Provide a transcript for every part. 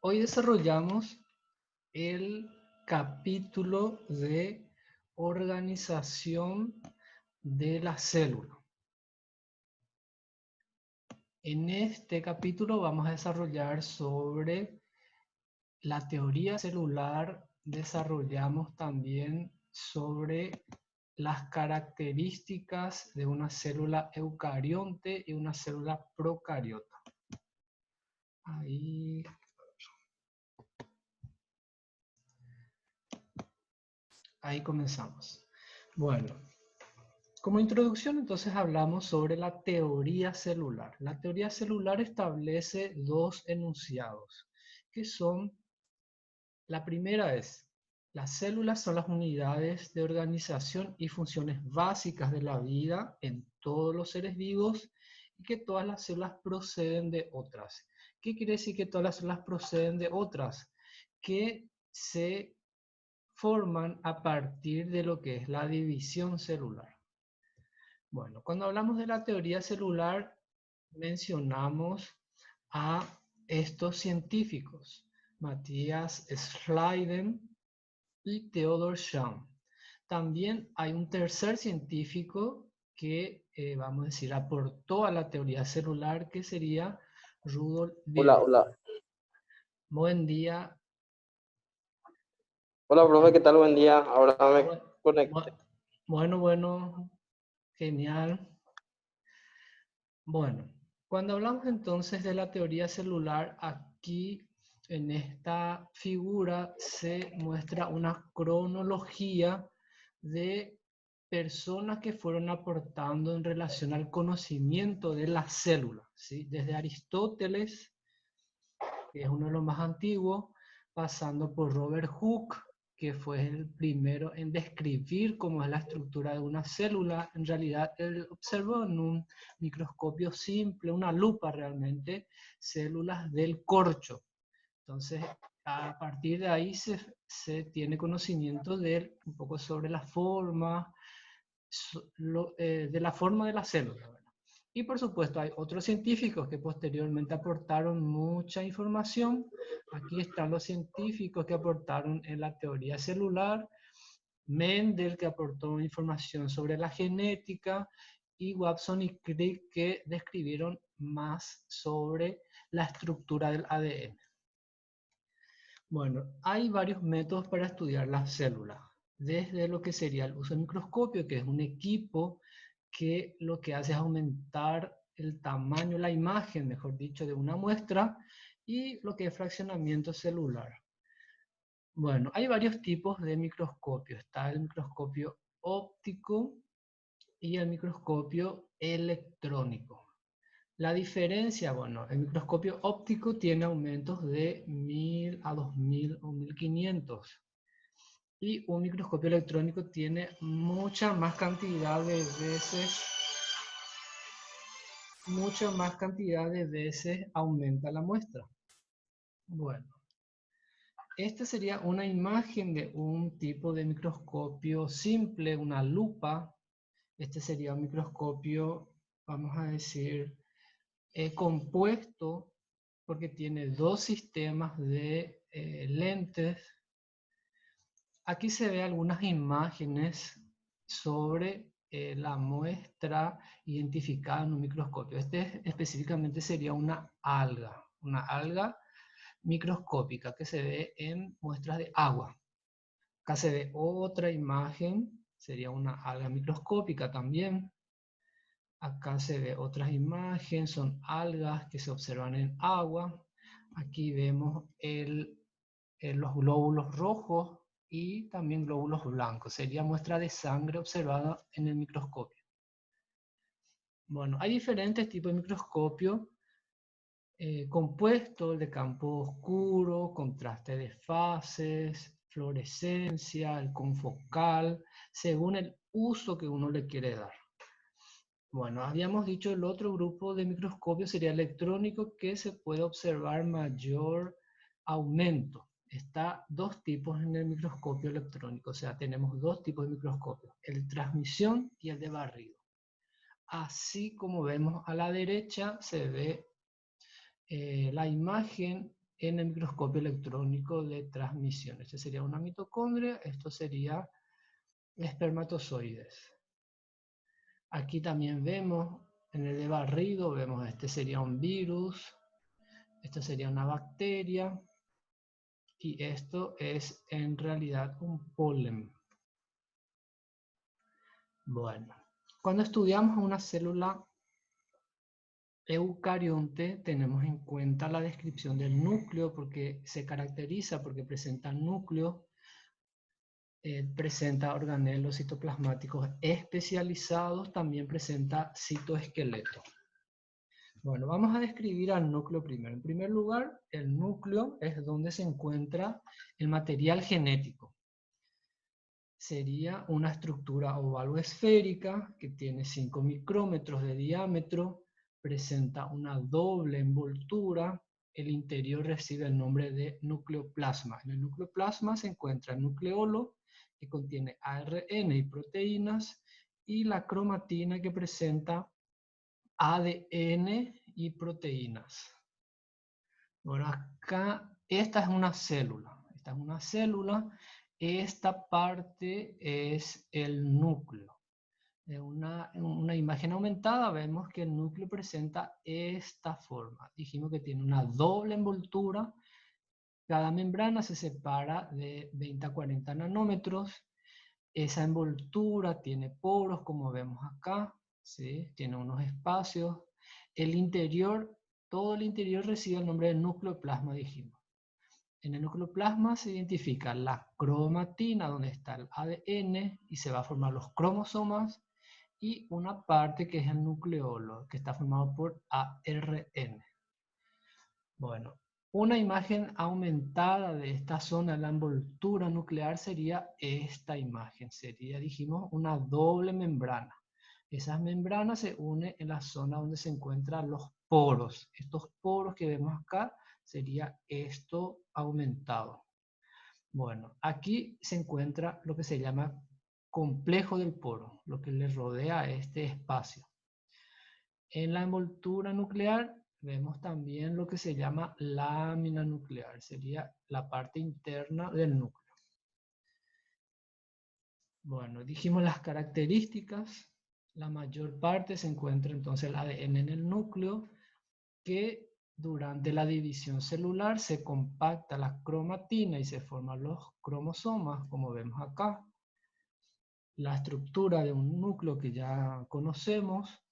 Hoy desarrollamos el capítulo de organización de la célula. En este capítulo vamos a desarrollar sobre la teoría celular, desarrollamos también sobre las características de una célula eucarionte y una célula procariota. Ahí comenzamos. Bueno, como introducción entonces hablamos sobre la teoría celular. La teoría celular establece dos enunciados, que son, la primera es, las células son las unidades de organización y funciones básicas de la vida en todos los seres vivos y que todas las células proceden de otras. ¿Qué quiere decir que todas las células proceden de otras? Que se forman a partir de lo que es la división celular. Bueno, cuando hablamos de la teoría celular, mencionamos a estos científicos, Matthias Schleiden y Theodor Schramm. También hay un tercer científico que, vamos a decir, aportó a la teoría celular, que sería Rudolf Hola, Virchow. hola. Buen día. Hola, profe, ¿qué tal? Buen día. Ahora me conecté. Bueno, genial. Bueno, cuando hablamos entonces de la teoría celular, aquí en esta figura se muestra una cronología de personas que fueron aportando en relación al conocimiento de la célula, ¿sí? Desde Aristóteles, que es uno de los más antiguos, pasando por Robert Hooke, que fue el primero en describir cómo es la estructura de una célula. En realidad, él observó en un microscopio simple, una lupa realmente, células del corcho. Entonces, a partir de ahí se tiene conocimiento de un poco sobre la forma, de la forma de la célula. Y por supuesto hay otros científicos que posteriormente aportaron mucha información. Aquí están los científicos que aportaron en la teoría celular, Mendel que aportó información sobre la genética y Watson y Crick que describieron más sobre la estructura del ADN. Bueno, hay varios métodos para estudiar las células, desde lo que sería el uso del microscopio, que es un equipo que lo que hace es aumentar el tamaño, la imagen, mejor dicho, de una muestra, y lo que es fraccionamiento celular. Bueno, hay varios tipos de microscopio. Está el microscopio óptico y el microscopio electrónico. La diferencia, bueno, el microscopio óptico tiene aumentos de 1000 a 2000 o 1500. Y un microscopio electrónico tiene mucha más cantidad de veces aumenta la muestra. Bueno, esta sería una imagen de un tipo de microscopio simple, una lupa. Este sería un microscopio, vamos a decir, compuesto, porque tiene dos sistemas de lentes. Aquí se ve algunas imágenes sobre la muestra identificada en un microscopio. Este específicamente sería una alga microscópica que se ve en muestras de agua. Acá se ve otra imagen, sería una alga microscópica también. Acá se ve otras imágenes, son algas que se observan en agua. Aquí vemos los glóbulos rojos y también glóbulos blancos. Sería muestra de sangre observada en el microscopio. Bueno, hay diferentes tipos de microscopio. Compuesto, el de campo oscuro, contraste de fases, fluorescencia, el confocal, según el uso que uno le quiere dar. Bueno, habíamos dicho el otro grupo de microscopio sería electrónico, que se puede observar mayor aumento. Está dos tipos en el microscopio electrónico, o sea, tenemos dos tipos de microscopios, el de transmisión y el de barrido. Así como vemos a la derecha, se ve la imagen en el microscopio electrónico de transmisión. Este sería una mitocondria, esto sería espermatozoides. Aquí también vemos, en el de barrido, vemos este sería un virus, esto sería una bacteria, y esto es en realidad un polen. Bueno, cuando estudiamos una célula eucarionte, tenemos en cuenta la descripción del núcleo porque se caracteriza, porque presenta núcleo, presenta organelos citoplasmáticos especializados, también presenta citoesqueleto. Bueno, vamos a describir al núcleo primero. En primer lugar, el núcleo es donde se encuentra el material genético. Sería una estructura ovalo-esférica que tiene 5 micrómetros de diámetro, presenta una doble envoltura, el interior recibe el nombre de nucleoplasma. En el nucleoplasma se encuentra el nucleolo, que contiene ARN y proteínas, y la cromatina, que presenta ADN y proteínas. Bueno, acá, esta es una célula. Esta parte es el núcleo. En una imagen aumentada vemos que el núcleo presenta esta forma. Dijimos que tiene una doble envoltura. Cada membrana se separa de 20 a 40 nanómetros. Esa envoltura tiene poros, como vemos acá, ¿sí? Tiene unos espacios. El interior, todo el interior recibe el nombre de nucleoplasma, dijimos. En el nucleoplasma se identifica la cromatina, donde está el ADN, y se va a formar los cromosomas, y una parte que es el nucleolo, que está formado por ARN. Bueno, una imagen aumentada de esta zona, la envoltura nuclear, sería esta imagen. Sería, dijimos, una doble membrana. Esas membranas se unen en la zona donde se encuentran los poros. Estos poros que vemos acá sería esto aumentado. Bueno, aquí se encuentra lo que se llama complejo del poro, lo que le rodea a este espacio. En la envoltura nuclear vemos también lo que se llama lámina nuclear, sería la parte interna del núcleo. Bueno, dijimos las características. La mayor parte se encuentra entonces el ADN en el núcleo, que durante la división celular se compacta la cromatina y se forman los cromosomas, como vemos acá. La estructura de un núcleo que ya conocemos.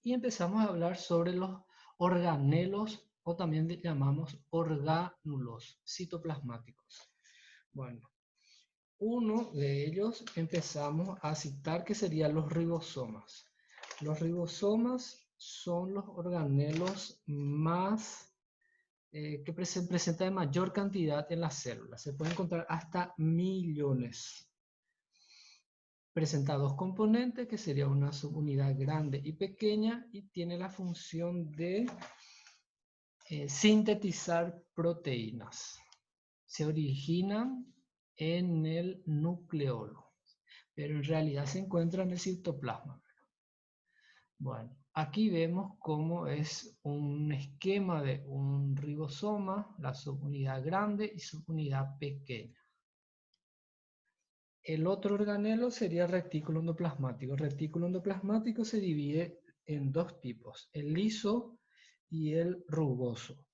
Y empezamos a hablar sobre los organelos, o también llamamos orgánulos citoplasmáticos. Bueno, uno de ellos empezamos a citar que serían los ribosomas. Los ribosomas son los organelos más que se presentan en mayor cantidad en las células. Se pueden encontrar hasta millones. Presenta dos componentes, que sería una subunidad grande y pequeña, y tiene la función de sintetizar proteínas. Se originan en el nucleolo, pero en realidad se encuentran en el citoplasma. Bueno, aquí vemos cómo es un esquema de un ribosoma, la subunidad grande y subunidad pequeña. El otro organelo sería el retículo endoplasmático. El retículo endoplasmático se divide en dos tipos, el liso y el rugoso.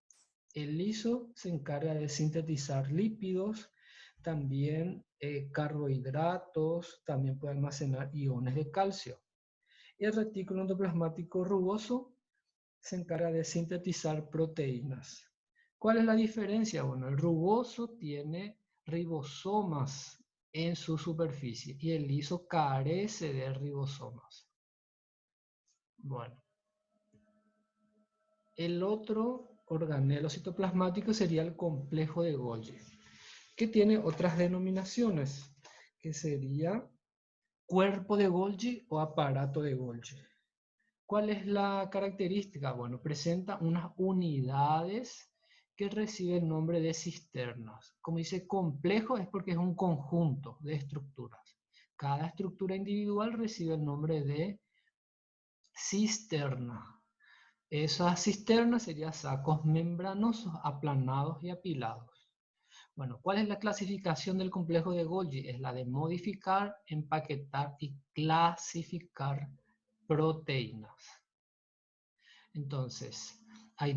El liso se encarga de sintetizar lípidos, también carbohidratos, también puede almacenar iones de calcio. Y el retículo endoplasmático rugoso se encarga de sintetizar proteínas. ¿Cuál es la diferencia? Bueno, el rugoso tiene ribosomas en su superficie y el liso carece de ribosomas. Bueno, el otro organelo citoplasmático sería el complejo de Golgi, que tiene otras denominaciones, que sería cuerpo de Golgi o aparato de Golgi. ¿Cuál es la característica? Bueno, presenta unas unidades que reciben el nombre de cisternas. Como dice complejo, es porque es un conjunto de estructuras. Cada estructura individual recibe el nombre de cisterna. Esas cisternas serían sacos membranosos, aplanados y apilados. Bueno, ¿cuál es la clasificación del complejo de Golgi? Es la de modificar, empaquetar y clasificar proteínas. Entonces, hay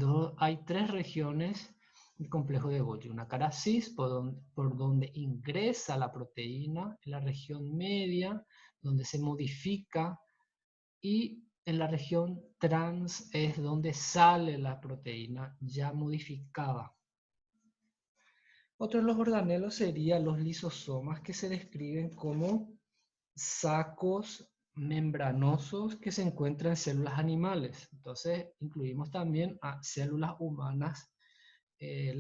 tres regiones del complejo de Golgi. Una cara cis, por donde ingresa la proteína, en la región media, donde se modifica, y en la región trans es donde sale la proteína ya modificada. Otro de los organelos serían los lisosomas, que se describen como sacos membranosos que se encuentran en células animales. Entonces, incluimos también a células humanas en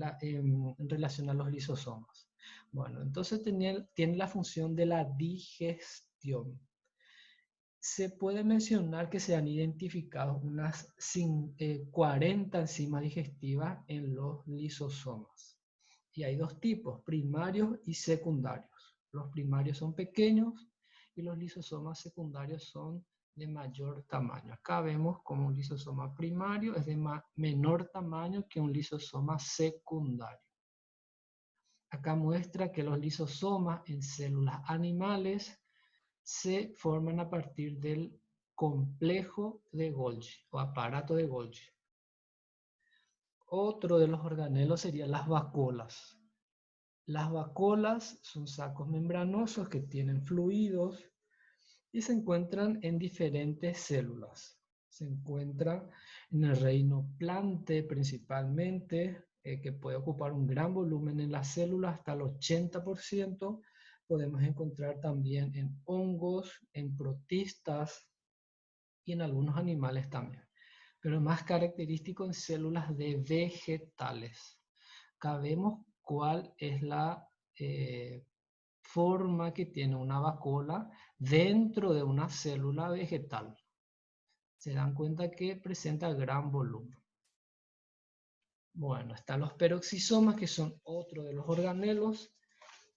relación a los lisosomas. Bueno, entonces tiene la función de la digestión. Se puede mencionar que se han identificado unas 40 enzimas digestivas en los lisosomas. Y hay dos tipos, primarios y secundarios. Los primarios son pequeños y los lisosomas secundarios son de mayor tamaño. Acá vemos como un lisosoma primario es de menor tamaño que un lisosoma secundario. Acá muestra que los lisosomas en células animales se forman a partir del complejo de Golgi o aparato de Golgi. Otro de los organelos serían las vacuolas. Las vacuolas son sacos membranosos que tienen fluidos y se encuentran en diferentes células. Se encuentra en el reino plante principalmente, que puede ocupar un gran volumen en las células, hasta el 80%. Podemos encontrar también en hongos, en protistas y en algunos animales también. Pero más característico en células de vegetales. Acá vemos cuál es la forma que tiene una vacuola dentro de una célula vegetal. Se dan cuenta que presenta gran volumen. Bueno, están los peroxisomas, que son otro de los organelos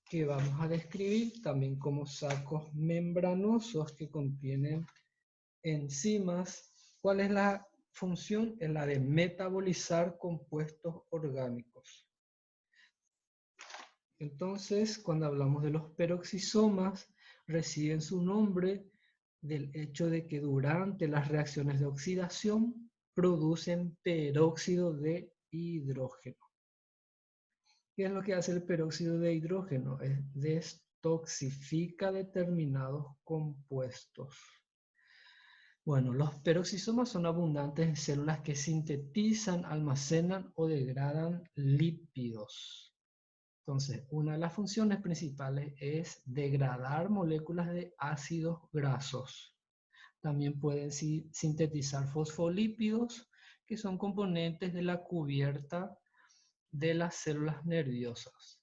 que vamos a describir también como sacos membranosos que contienen enzimas. ¿Cuál es la función? Es la de metabolizar compuestos orgánicos. Entonces, cuando hablamos de los peroxisomas, reciben su nombre del hecho de que durante las reacciones de oxidación producen peróxido de hidrógeno. ¿Qué es lo que hace el peróxido de hidrógeno? Destoxifica determinados compuestos. Bueno, los peroxisomas son abundantes en células que sintetizan, almacenan o degradan lípidos. Entonces, una de las funciones principales es degradar moléculas de ácidos grasos. También pueden sintetizar fosfolípidos, que son componentes de la cubierta de las células nerviosas.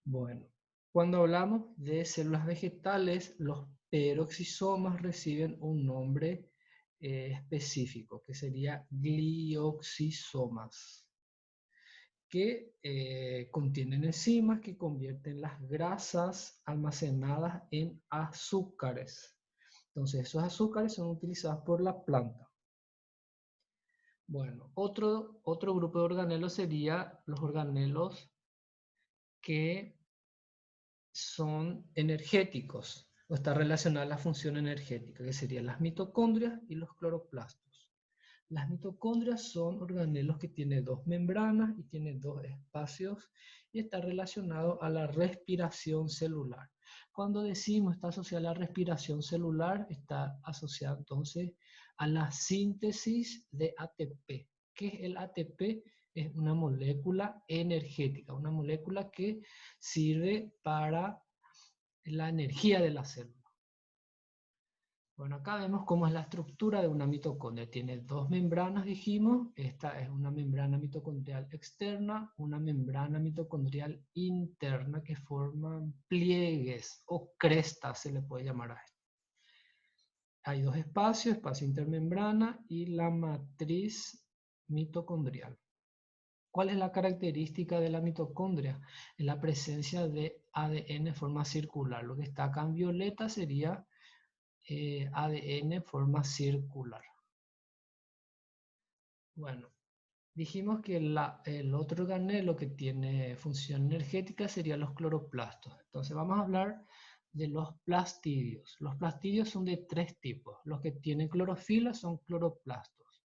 Bueno, cuando hablamos de células vegetales, los peroxisomas reciben un nombre específico, que sería glioxisomas, que contienen enzimas que convierten las grasas almacenadas en azúcares. Entonces, esos azúcares son utilizados por la planta. Bueno, otro grupo de organelos sería los organelos que son energéticos, o está relacionada a la función energética, que serían las mitocondrias y los cloroplastos. Las mitocondrias son organelos que tienen dos membranas y tienen dos espacios y está relacionado a la respiración celular. Cuando decimos está asociada a la respiración celular, está asociada entonces a la síntesis de ATP. ¿Qué es el ATP? Es una molécula energética, una molécula que sirve para la energía de la célula. Bueno, acá vemos cómo es la estructura de una mitocondria. Tiene dos membranas, dijimos. Esta es una membrana mitocondrial externa, una membrana mitocondrial interna que forman pliegues o crestas, se le puede llamar a esto. Hay dos espacios, espacio intermembrana y la matriz mitocondrial. ¿Cuál es la característica de la mitocondria? Es la presencia de ADN en forma circular. Lo que está acá en violeta sería ADN en forma circular. Bueno, dijimos que el otro organelo que tiene función energética serían los cloroplastos. Entonces vamos a hablar de los plastidios. Los plastidios son de tres tipos. Los que tienen clorofila son cloroplastos.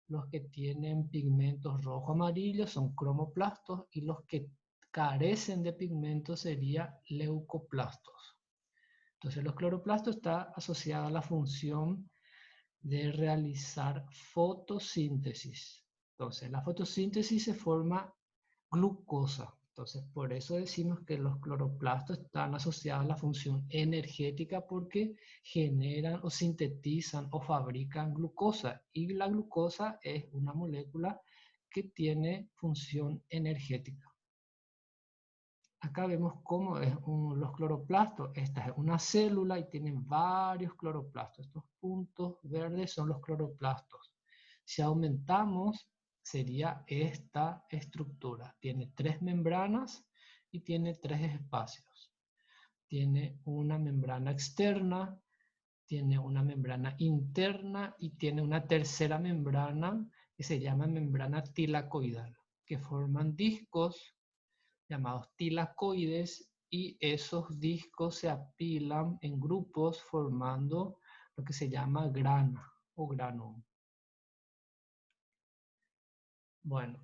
Los que tienen pigmentos rojo-amarillo son cromoplastos y los que carecen de pigmentos serían leucoplastos. Entonces los cloroplastos está asociado a la función de realizar fotosíntesis. Entonces la fotosíntesis se forma glucosa. Entonces por eso decimos que los cloroplastos están asociados a la función energética porque generan o sintetizan o fabrican glucosa. Y la glucosa es una molécula que tiene función energética. Acá vemos cómo es los cloroplastos. Esta es una célula y tienen varios cloroplastos. Estos puntos verdes son los cloroplastos. Si aumentamos, sería esta estructura. Tiene 3 membranas y tiene 3 espacios. Tiene una membrana externa, tiene una membrana interna y tiene una tercera membrana que se llama membrana tilacoidal, que forman discos llamados tilacoides y esos discos se apilan en grupos formando lo que se llama grana o granum. Bueno,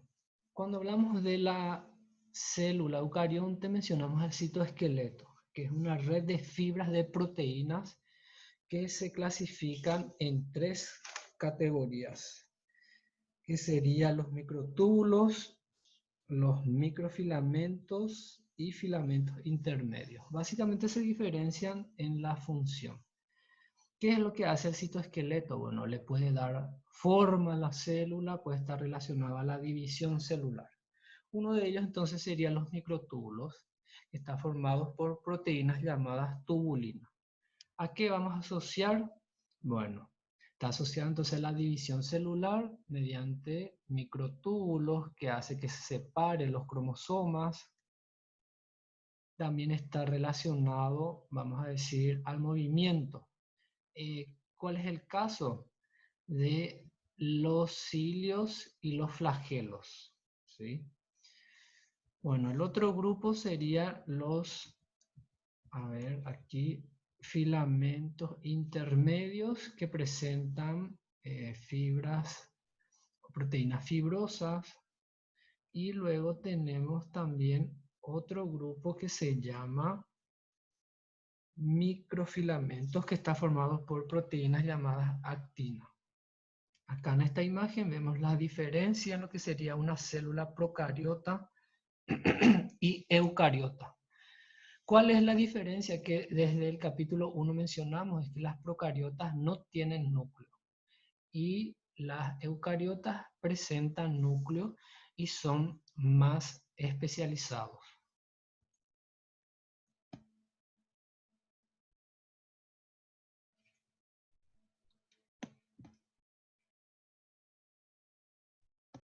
cuando hablamos de la célula eucarionte mencionamos el citoesqueleto, que es una red de fibras de proteínas que se clasifican en 3 categorías, que serían los microtúbulos, los microfilamentos y filamentos intermedios. Básicamente se diferencian en la función. ¿Qué es lo que hace el citoesqueleto? Bueno, le puede dar forma a la célula, puede estar relacionado a la división celular. Uno de ellos entonces serían los microtúbulos, que están formados por proteínas llamadas tubulinas. ¿A qué vamos a asociar? Bueno, está asociado entonces a la división celular mediante microtúbulos que hace que se separen los cromosomas. También está relacionado, vamos a decir, al movimiento. ¿Cuál es el caso de los cilios y los flagelos? ¿Sí? Bueno, el otro grupo sería los, a ver, aquí, filamentos intermedios que presentan fibras, proteínas fibrosas. Y luego tenemos también otro grupo que se llama microfilamentos que está formado por proteínas llamadas actina. Acá en esta imagen vemos la diferencia en lo que sería una célula procariota y eucariota. ¿Cuál es la diferencia que desde el capítulo 1 mencionamos? Es que las procariotas no tienen núcleo y las eucariotas presentan núcleo y son más especializados.